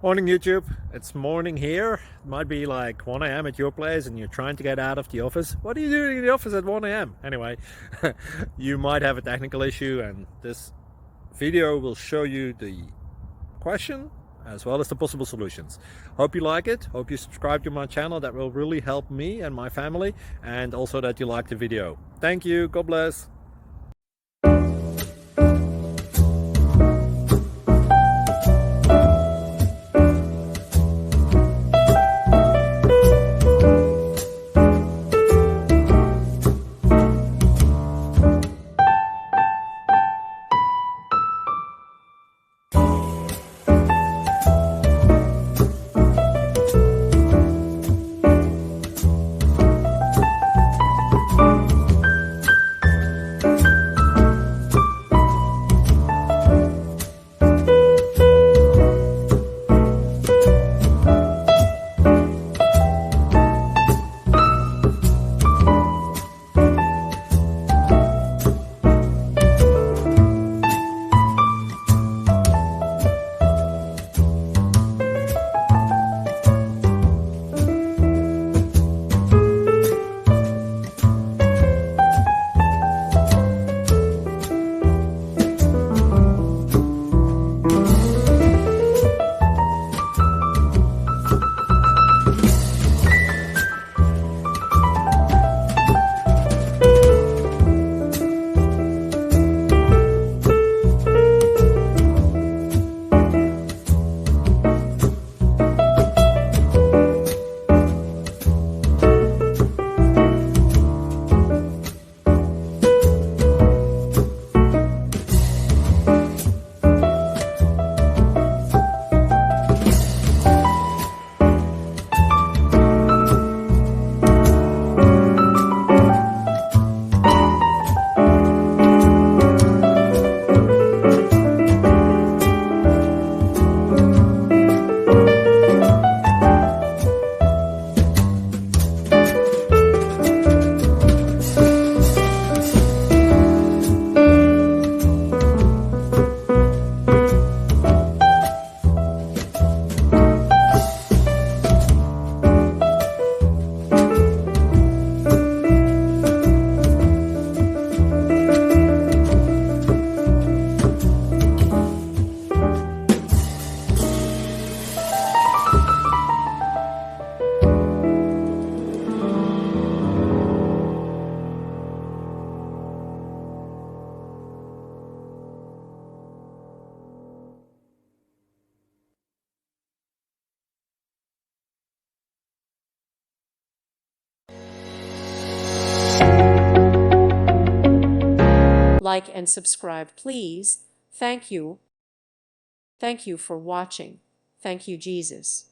Morning YouTube, it's morning here. It might be like 1 a.m. at your place and you're trying to get out of the office. What are you doing in the office at 1 a.m.? Anyway, you might have a technical issue and this video will show you the question as well as the possible solutions. Hope you like it, hope you subscribe to my channel. That will really help me and my family, and also that you like the video. Thank you, God bless. Like and subscribe, please. Thank you. Thank you for watching. Thank you, Jesus.